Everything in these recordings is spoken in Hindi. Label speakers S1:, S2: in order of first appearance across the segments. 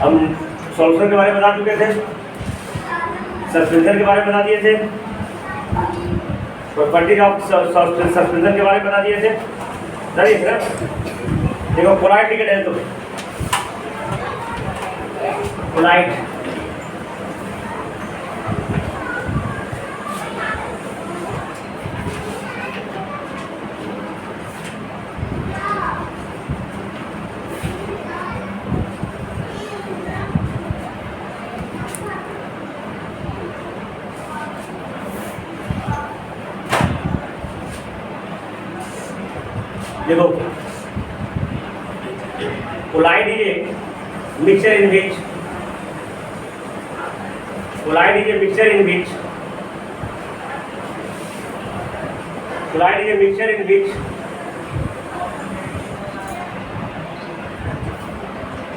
S1: हम सॉल्यूशन के बारे में बता चुके थे, सस्पेंशन के बारे में बता दिए थे, प्रॉपर्टी ऑफ सस्पेंशन के बारे में बता दिए थे। सही है सर। देखो कोलाइड टिकट है तो कोलाइड देखो colloid is a mixture in which colloid is a mixture in which colloid is a mixture in which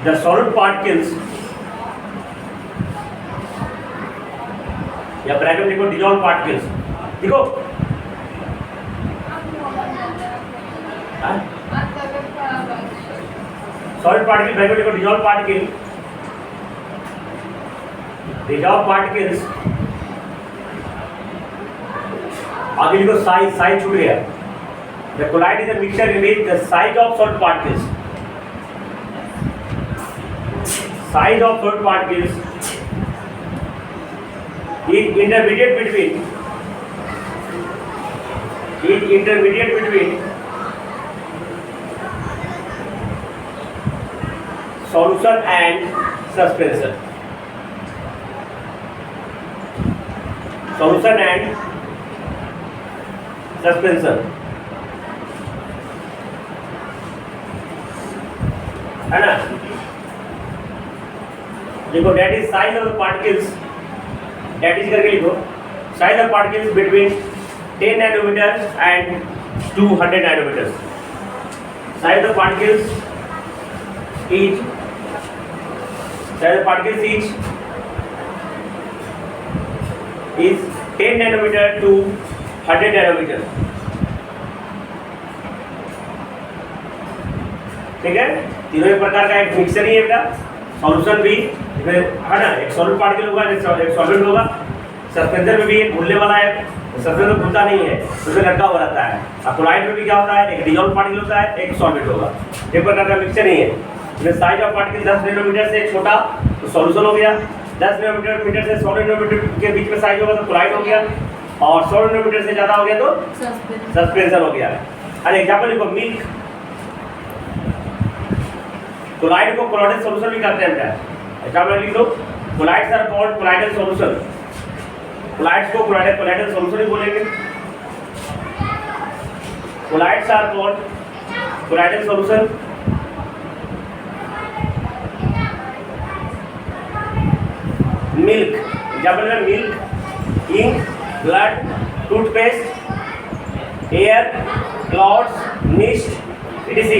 S1: the solid particles या ब्रैकेट देखो डिसॉल्व पार्टिकल्स देखो सॉलिड पार्टिकल ब्रैकेट देखो डिसॉल्व पार्टिकल्स आगे लिखो साइज छूट गया। The colloid is a mixture in which the size of solid particles is intermediate between solution and suspension। है ना। देखो that is size of the particles, that is करके लिखो size of particles between 10 nanometers and 200 nanometers। size of particles each is 10 nanometer to 100 nanometer। ठीक है, तीनों एक प्रकार का एक मिक्सर ही है बेटा। सॉल्यूशन भी है ना, एक सॉलिड पार्टिकल होगा, एक सॉलिड होगा। सस्पेंशन में भी एक घुलने वाला है, सस्पेंशन घुलता नहीं है, उसमें लटका हुआ रहता है। और कोलाइड में भी क्या होता है, एक डिसॉल्व पार्टिकल होता है, एक सॉलिड होगा। एक प्रकार का मिक्सर ही है। इसमें साइज ऑफ पार्टिकल 10 नैनोमीटर से छोटा तो सॉल्यूशन हो गया, 10 नैनोमीटर से 100 नैनोमीटर के बीच में साइज होगा तो कोलाइड हो गया, और 100 नैनोमीटर से ज़्यादा हो गया तो सस्पेंशन हो गया। और एग्जाम्पल लिखो मिल्क। कोलाइड को कोलाइडल सॉल्यूशन भी कहते हैं बेटा। एग्जाम्पल लिख लो colloids are called colloidal solution. Colloids को कोलाइडल सॉल्यूशन ही बोलेंगे। Colloids are called colloidal solution. Milk, example है milk, ink, blood, toothpaste, air, clouds, mist, etc।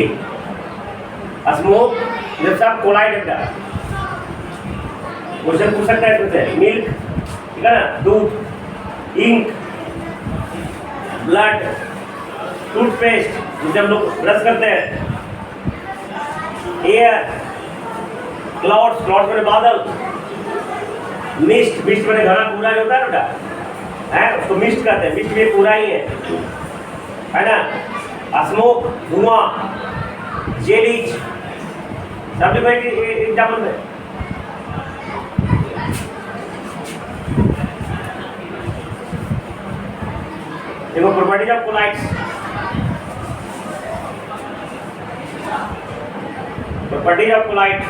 S1: Smoke, ये सब कोलाइड है। क्वेश्चन पूछ सकता है तुमसे मिल्क, ठीक है ना, दूध, इंक, ब्लड, टूथपेस्ट जिसे हम लोग ब्रश करते हैं, एयर, क्लाउड्स मैंने बादल, मिस्ट मैंने घना पूरा ही होता है बेटा, है उसको मिस्ट कहते हैं। मिस्ट भी पूरा ही है ना। स्मोक धुआं, जेलीज सब एग्जाम्पल में। देखो properties of colloids. Properties of colloid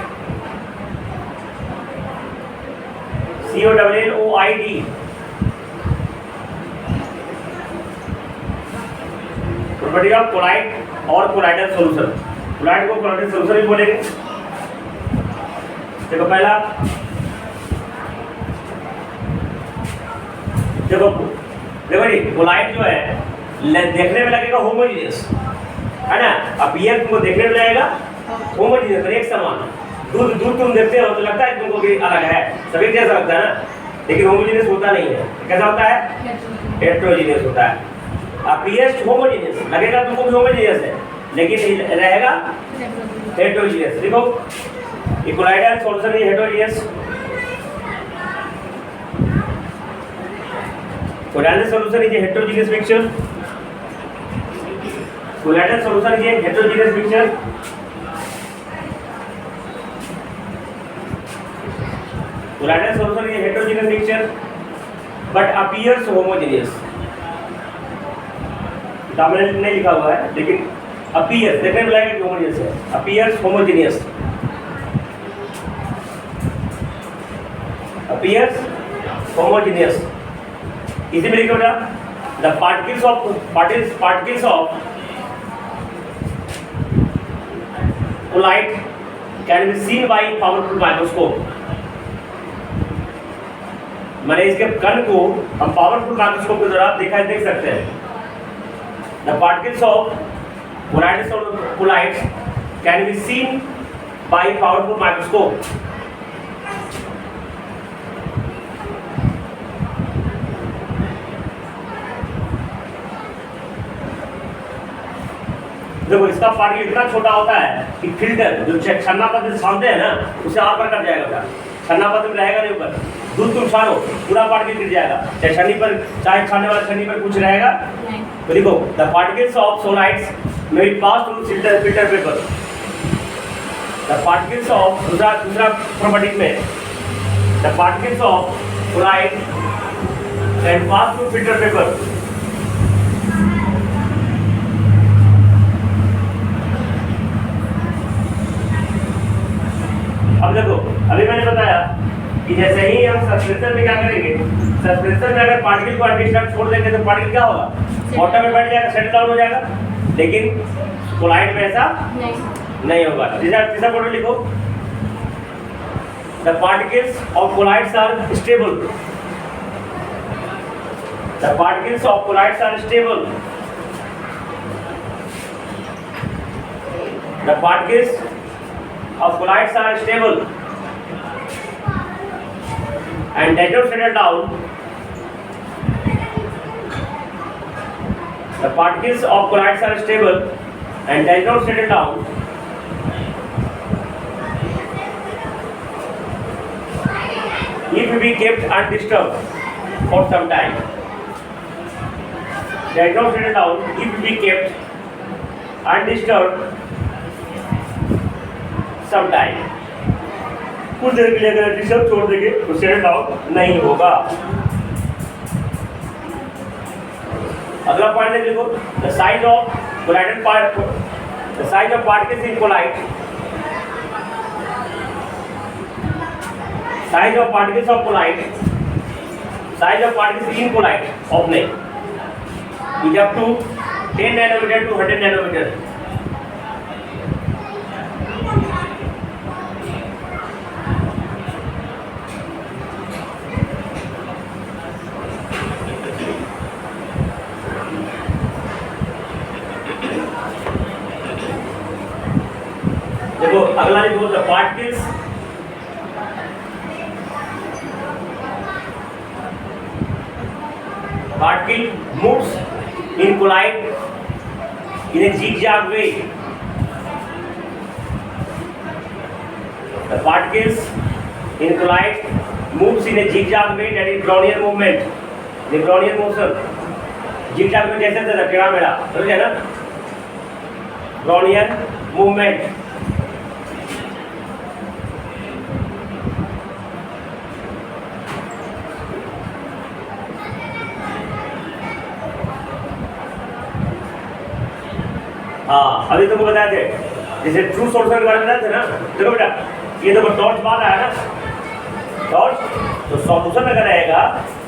S1: COLLOID। Property of colloid और कोलाइडल सॉल्यूशन। कोलाइड को कोलाइडल सॉल्यूशन भी बोलेंगे। देखो पहला, देखो जी कोलाइड जो है देखने में लगेगा होमोजेनियस, है ना। अब ये तुमको देखने में लगेगा होमोजेनियस, एक समान। दूध तुम देखते हो तो लगता है तुमको कि अलग है, सभी जैसा लगता है ना, लेकिन होमोजेनियस होता नहीं है। कैसा होता है, हेट्रोजीनियस होता है। अब पीएच होमोजेनियस लगेगा तुमको भी होमोजेनियस है, लेकिन रहेगा हेट्रोजीनियस। देखो colloidal solution is heterogeneous. Colloidal solution is a heterogeneous mixture. Colloidal solution is a heterogeneous mixture. Colloidal solution is a heterogeneous mixture, but appears homogeneous. दामने नहीं लिखा हुआ है, लेकिन appears देखने में लगेगा कि homogeneous है. Appears homogeneous. Appears homogeneous. इसी में लिखा बेटा, the particles of colloid can be seen by powerful microscope. मैंने इसके कण को हम पावरफुल माइक्रोस्कोप के द्वारा देख सकते हैं. The particles of colloids can be seen by powerful microscope. देखो इसका पार्टिकल इतना छोटा होता है कि फिल्टर जो छन्ना पत्र छानते हैं ना, उसे आर पर कट जाएगा. छन्ना पत्र में रहेगा नहीं ऊपर. दूध तुम छानो पूरा पार्टिकल गिर जाएगा. चाहे छन्नी पर, चाहे छानने वाले छन्नी पर कुछ रहेगा नहीं. तो देखो द पार्टिकल्स ऑफ सोलाइड्स में be pass through filter paper. The particles of दूसरा प्रॉपर्टी में the particles of colloid can pass through filter paper. अब देखो अभी मैंने बताया कि जैसे ही हम सस्पेंशन में क्या करेंगे, सस्पेंशन में अगर पार्टिकल को अनडिस्टर्ब छोड़ देंगे तो पार्टिकल क्या होगा, बॉटम में बैठ जाएगा, सेटल डाउन हो जाएगा. लेकिन कोलाइड में ऐसा नहीं होगा. तीसरा फोटो लिखो. The particles of colloids are stable. The particles of colloids are stable. The particles of colloids are stable and does not settle down. The particles of colloids are stable and does not settle down. If be kept undisturbed for some time. Does not settle down if be kept undisturbed some time. कुछ देर के लिए अगर डिस्टर्ब छोड़ देंगे तो सेटल डाउन नहीं होगा. अगला पॉइंट देखो, the size of colloidal the size of particles in colloid. Size of particles of colloid, size of particles in colloid of नहीं is up to 10 nanometre to 100 nanometre. देखो अगला लिखो, the particles moves in colloid in a zigzag way. The particles in colloid moves in a zigzag way, that is Brownian movement. The Brownian motion. zigzag में कैसे चलता है, टेढ़ा मेढ़ा, समझ गए ना? Brownian movement. हाँ अभी तुमको बताए थे जैसे ट्रू सोल्यूशन के बारे में बताए थे ना. देखो बेटा ये देखो टॉर्च बात आया ना, टॉर्च तो सॉल्यूशन अगर रहेगा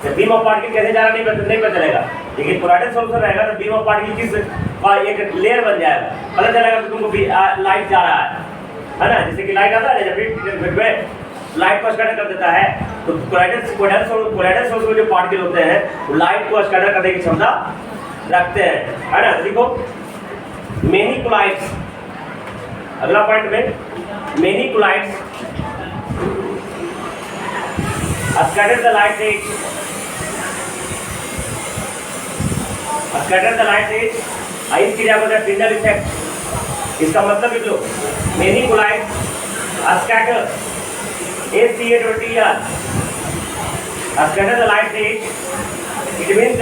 S1: तो बीम ऑफ पार्टिकल कैसे जा रहा नहीं पता चलेगा. लेकिन कोलाइडल सॉल्यूशन रहेगा तो बीम ऑफ पार्टिकल किस एक लेयर बन जाएगा, पता चलेगा कि तुमको लाइट जा रहा है ना. जैसे कि लाइट आता है जब लाइट को स्कैटर कर देता है तो कोलाइडल सॉल्यूशन में जो पार्टिकल होते हैं वो लाइट को स्कैटर करने की क्षमता रखते हैं, है ना. देखो मेनी कोलाइड्स, अगला पॉइंट में many colloids scatter the light rays, scatter the light rays. इस क्रिया को टिंडल इफेक्ट, इसका मतलब लिख लो. Many colloids A scatter, SCA20R. A scatter the light rays. It means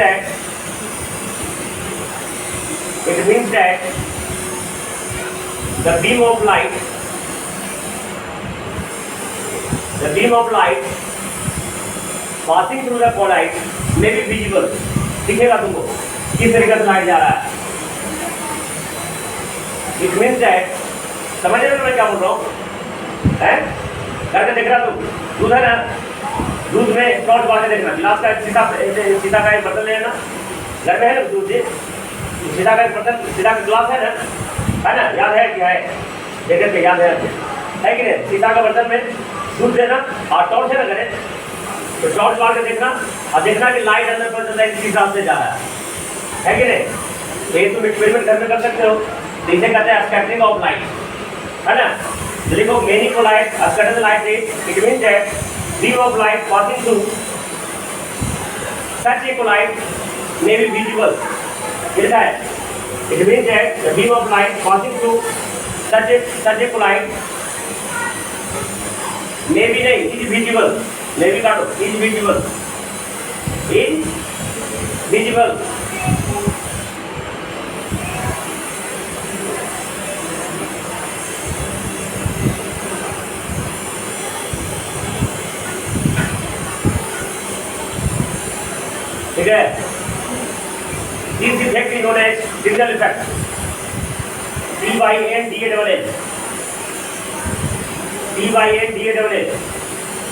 S1: that the beam of light passing through the colloid may be visible. दिखेगा तुमको किस तरीके से लाइट जा रहा है. It means that, समझ रहे हो मैं क्या बोल रहा हूँ? हैं? करके देख रहा तुम, दूध है ना, दूध में टॉर्च बार के देखना, गिलास का सीधा का एक बर्तन लेना, घर में है ना दूध जी, सीधा का एक बर्तन, सीधा का गिलास है ना, याद है क्या है? देखे थे, याद है कि नहीं? सीधा का बर्तन में दूध देना और टॉर्च है ना करे, तो टॉर्च बार के देखना और देखना कि लाइट अंदर पर इस हिसाब से जा रहा है कि नहीं? तो ये तुम एक्सपेरिमेंट घर में कर सकते हो. इसे कहते हैं स्कैटरिंग ऑफ लाइट, है ना. देखो मेनी को light scatter light ray, it means that beam of light passing through such a colloid may be visible. लिखा है it means that the beam of light passing through such a colloid may be नहीं इज विजिबल. मे बी काटो, इज विजिबल, ठीक है. This effect is known as Tyndall effect. TYNDALL.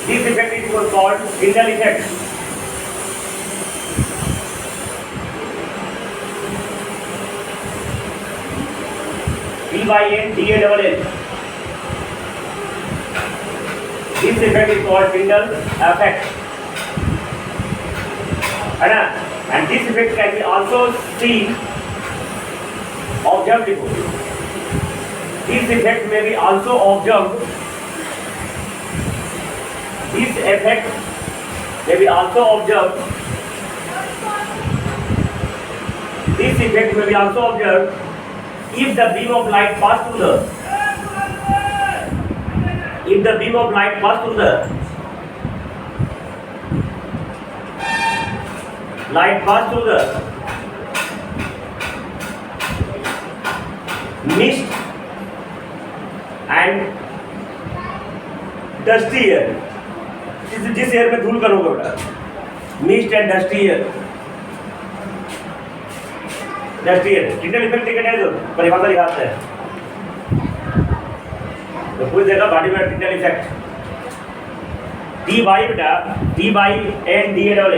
S1: This effect is called Tyndall effect. TYNDALL. This effect is called Tyndall effect. है ना? And this effect can be also seen, observed. This effect may be also observed. This effect may be also observed. This effect may be also observed if the beam of light pass through the mist and dusty air. जिस एयर में धूल करोगे बेटा, mist and dusty air. Tyndall effect ticket है, तो परिभाषा दिखाते हैं तो पूछ देगा बॉडी में टिंडल इफेक्ट. TY बेटा, TYNDALL.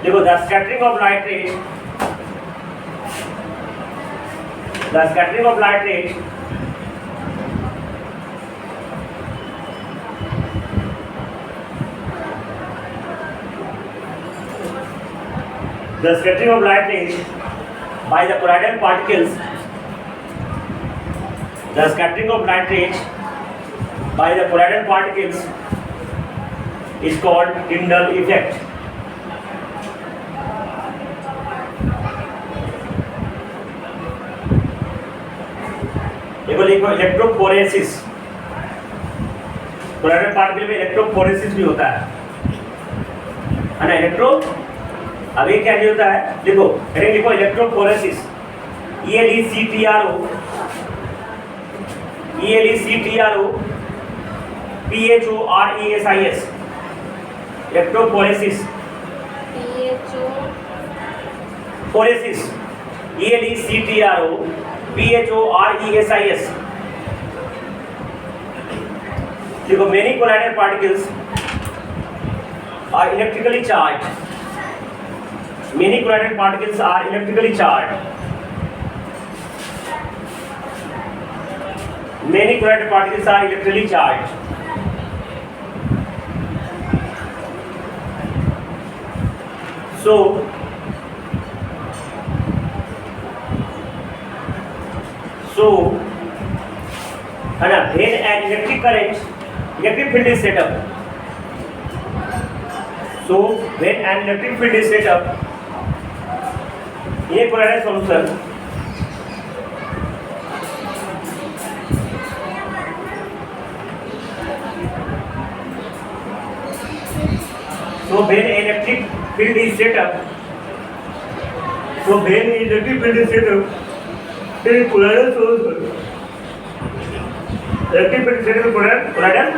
S1: देखो the scattering of light rays, the scattering of light rays by the colloidal particles. The scattering of light rays by the colloidal particles is called Tyndall effect. देखो इलेक्ट्रोफोरेसिस. colloidal particle में इलेक्ट्रोफोरेसिस भी होता है ना. इलेक्ट्रो अभी क्या नहीं होता है, देखो हेडिंग लिखो electrophoresis. ELECTRO PHORESIS. Electrophoresis. ELECTRO PHORESIS. देखो many colloidal particles are electrically charged. Many colloidal particles are electrically charged. Many colloidal particles are electrically charged. So, when an electric field is set up. So, when an electric field is set up, ये colloidal solution So when electric field is set up, in colloidal solution, electric field set up in colloidal,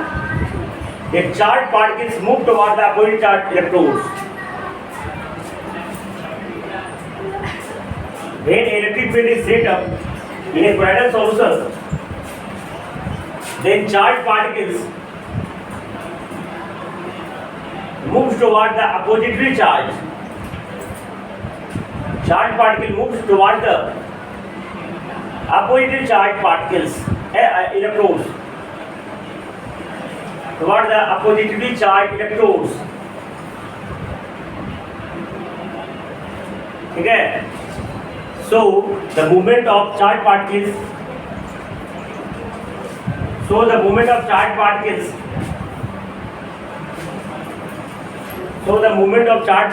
S1: the charged particles move towards the opposite charged electrodes. When electric field is set up in a colloidal solution, then charged particles moves toward the oppositely charge. Charged particle moves toward the oppositely charged particles, electrodes. Toward the oppositely charged electrodes. Okay. So the movement of charged particles. The movement of charged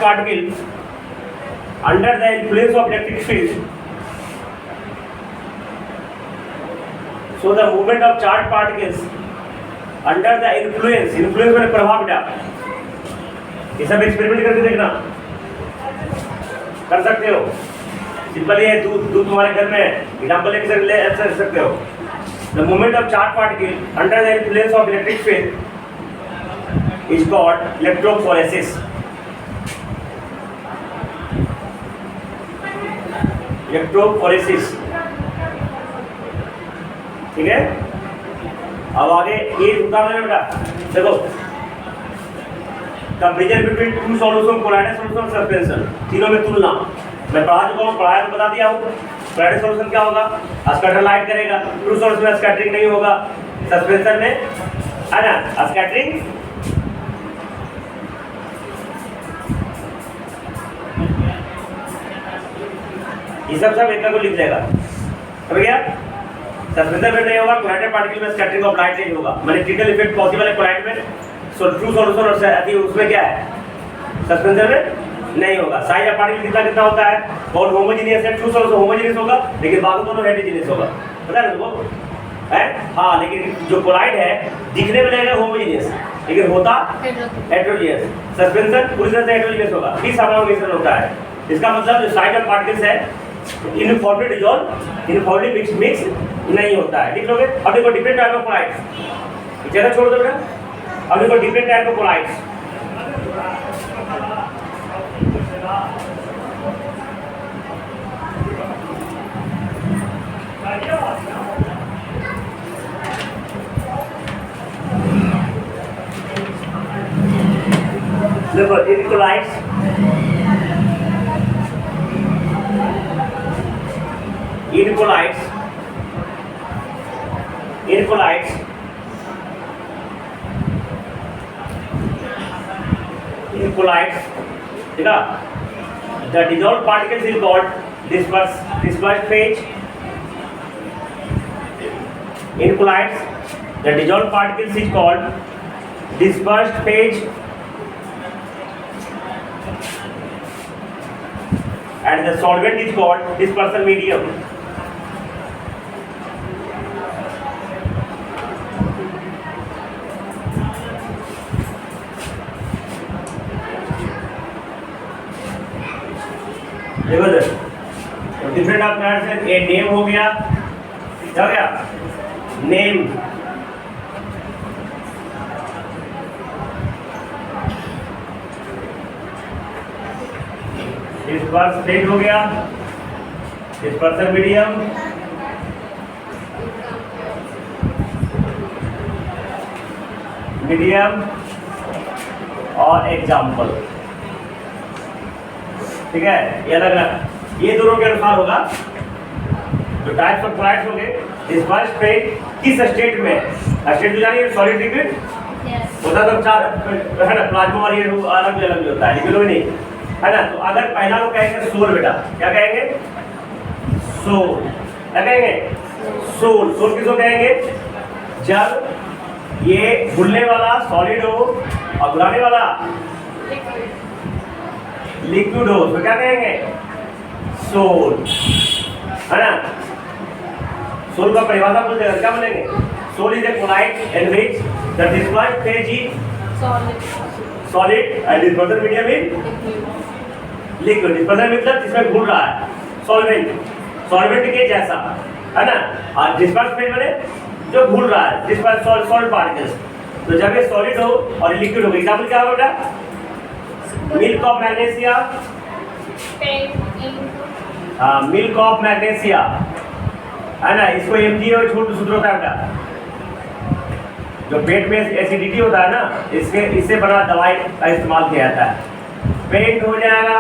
S1: particles under the influence of electric field. The movement of charged particles under the influence में प्रभाव क्या? ये सब एक्सपेरिमेंट करके देखना, कर सकते हो। सिंपल ये दूध तुम्हारे घर में एग्जाम्पल ले सकते हो। The movement of charged particle under the influence of electric field is called electrophoresis. Electrophoresis, ठीक है। अब आगे ये उदाहरण है बेटा, देखो comparison between two solution, colloidal solution, suspension, तीनों में तुलना। मैं पढ़ा चुका हूँ, पढ़ाया तो बता दिया हूँ। कोलाइडल सॉल्यूशन क्या होगा? स्कैटर लाइट करेगा। टू सॉल्यूशन में स्कैटरिंग नहीं होगा। सस्पेंशन में है ना स्कैटरिंग। ये सब एक को लिख देगा, समझ गया? सस्पेंशन में नहीं होगा, कोलाइडल पार्टिकल में स्कैटरिंग ऑफ लाइट नहीं होगा। मैग्नेटिकल इफेक्ट पॉसिबल है कोलाइड में, ट्रू सॉल्यूशन और उसमें क्या है? सस्पेंशन में नहीं होगा। साइज ऑफ पार्टिकल कितना होता है? बहुत होमोजेनियस है। ट्रू सॉल्यूशन होमोजेनियस होगा, लेकिन बाकी दोनों हेटेरोजेनियस होगा। पता है तुमको? है हाँ, लेकिन जो कोलाइड है दिखने में लगेगा होमोजेनियस, लेकिन होता हेटेरोजेनियस। सस्पेंशन पूरी तरह से हेटेरोजेनियस होगा, किस समान मिश्रण होता है। इसका मतलब जो साइज ऑफ पार्टिकल्स है यूनिफॉर्मली डिसॉल्व, यूनिफॉर्मली मिक्स नहीं होता है। लिख लोगे। अब देखो डिफरेंट टाइप ऑफ कोलाइड्स, जगह छोड़ दो बेटा। अब देखो डिफरेंट टाइप ऑफ कोलाइड्स। देखो इनकोलाइड्स, इनकोलाइड्स, इनकोलाइड्स, इनकोलाइड्स, ठीक है। The dissolved particles is called dispersed phase. In colloids, the dissolved particles is called dispersed phase, and the solvent is called dispersion medium. देखो सर, डिफरेंट ऑफ कार्ड्स है। ए नेम हो गया, क्या हो गया? नेम, डिस्पर्स फेज हो गया, डिस्पर्सन मीडियम, मीडियम और एग्जाम्पल, ठीक है। ये अलग अलग, ये दोनों के अनुसार होगा। जो टाइप्स ऑफ कोलाइड्स होंगे, डिस्पर्स फेज किस स्टेट में? स्टेट तो जानिए सॉलिड लिक्विड होता तो चार है ना, प्लाज्मा और ये अलग अलग होता है, लिक्विड में नहीं है ना। तो अगर पहला को कहेंगे सोल, बेटा क्या कहेंगे? सोल, क्या कहेंगे? सोल। सोल किसको कहेंगे? जब ये घुलने वाला सॉलिड हो और घुलाने वाला लिक्विड हो, तो क्या कहेंगे? सोल, है ना। सोल का परिभाषा बोल देगा, क्या बोलेंगे? Sol is a colloid in which the dispersed phase is solid and dispersion medium in liquid. Dispersion मतलब जिसमें घूल रहा है, सॉल्वेंट के जैसा, है ना। और डिस्पर्स फेज मैंने जो घूल रहा है, डिस्पर्स सॉल्ट पार्टिकल्स। तो जब ये सॉलिड हो और लिक्विड हो, एग्जांपल क्या होगा बेटा? Milk of magnesia, milk of magnesia, है ना। इसको MgO छोटे सूत्र होता है बेटा। जो पेट में एसिडिटी होता है ना, इससे बना दवाई का इस्तेमाल किया जाता है। पेंट हो जाएगा,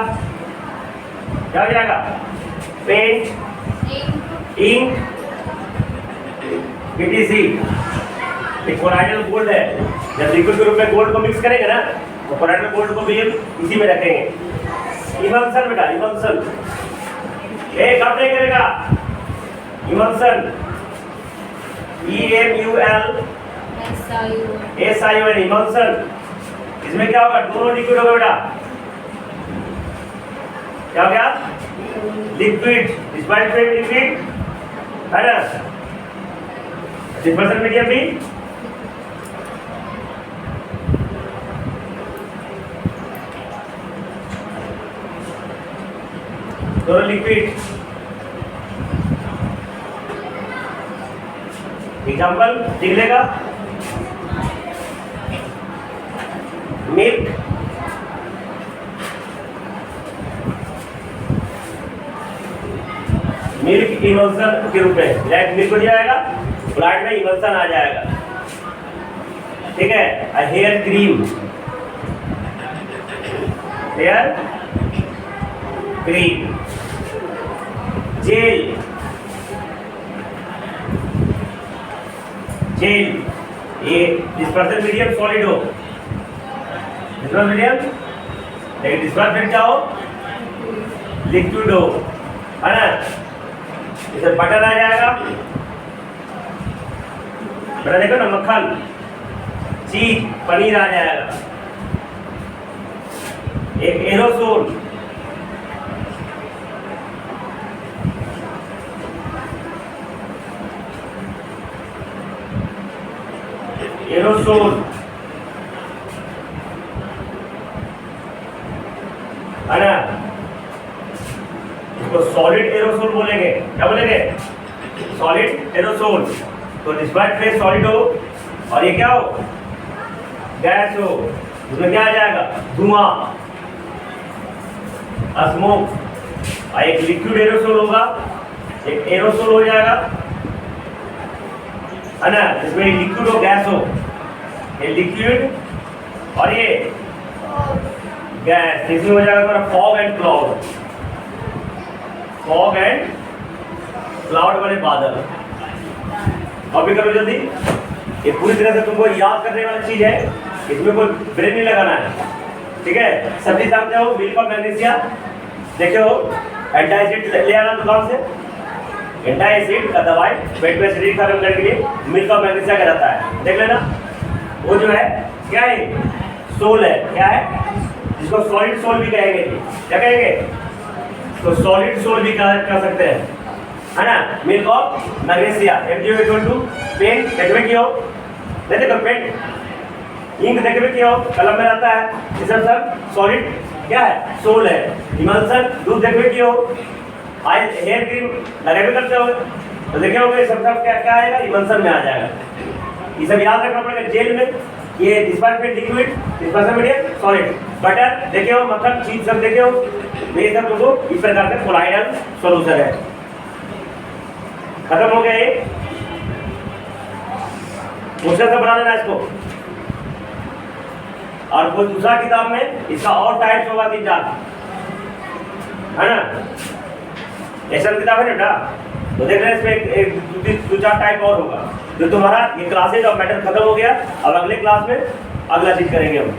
S1: क्या हो जाएगा? Paint, ink, PTC। एक कोलाइडल गोल्ड है, जब लिक्विड के रूप में गोल्ड को मिक्स करेंगे ना, तो कोलाइडल गोल्ड को भी हम इसी में रखेंगे। इमल्सन बेटा, इमल्सन एक आप नहीं करेगा। Emulsion EMUL SION, emulsion. इसमें क्या होगा? दोनों लिक्विड होगा बेटा। क्या हो गया? लिक्विड, डिस्पर्सन फेज लिक्विड, है ना। डिस्पर्सन मीडियम भी दोनों लिक्विड। एग्जाम्पल लिख लेगा। मिल्क, मिल्क इमल्सन के रूप में डायरेक्ट मिल्क हो जाएगा, ब्लड में इमल्सन आ जाएगा, ठीक है। Hair cream, hair cream, gel, gel, ये डिस्पर्सन मीडियम सॉलिड हो, डिस्पर्सन मीडियम, लेकिन डिस्पर्सन क्या हो? लिक्विड हो, है ना। इसे बटर आ जाएगा, बटर देखो ना, मक्खन, चीज, पनीर आ जाएगा। एक एरोसोल, एरोसोल, है ना। इसको सॉलिड एरोसोल बोलेंगे। क्या बोलेंगे? Solid aerosol. तो डिस्पर्स फेज सॉलिड हो और ये क्या हो? गैस हो। उसमें क्या आ जाएगा? धुआं, स्मोक। और एक लिक्विड एरोसोल होगा, एक एरोसोल हो जाएगा, है ना। इसमें लिक्विड हो, गैस हो, ये लिक्विड और ये गैस। इसमें हो जाएगा तुम्हारा fog and cloud, fog and cloud वाले बादल। कॉपी करो जल्दी। ये पूरी तरह से तुमको याद करने वाली चीज है, इसमें कोई ब्रेन नहीं लगाना है, ठीक है। सब्जी जानते हो, मिल्क और मैग्नीशिया देखे हो, एंटासिड ले आना दुकान से। एंटासिड का दवाई पेट में एसिडिटी खत्म करने के लिए मिल्क और मैग्नीशिया का रहता है, देख लेना। वो जो है क्या है? सोल है। क्या है? जिसको सॉलिड सोल भी कहेंगे। क्या कहेंगे? तो सॉलिड सोल भी कर सकते हैं, है ना। Milk of magnesia, MgO equal to pen, देख में क्यों देखो, पेन इंक देख में क्यों कलम में रहता है, ये सब सॉलिड क्या है? सोल है। इमल्सन दूध देख में क्यों, आई हेयर क्रीम लगे भी करते हो, तो देखे होंगे सब क्या क्या आएगा? इमल्सन में आ जाएगा। ये सब याद रखना पड़ेगा। जेल में ये dispersion liquid, dispersion medium solid, butter देखे हो, मक्खन, चीज सब देखे हो, ये सब लोगों इस प्रकार का कोलाइडल सॉल्यूशन है। खत्म हो गया ये। क्वेश्चन से बना लेना इसको। और कोई दूसरा किताब में इसका और टाइप्स होगा 3-4, है ना। एक्शन किताब है बेटा, तो देख रहे हैं इसमें 2-4 टाइप और होगा। जो तुम्हारा ये क्लासेज और मैटर खत्म हो गया, अब अगले क्लास में अगला चीज करेंगे हम।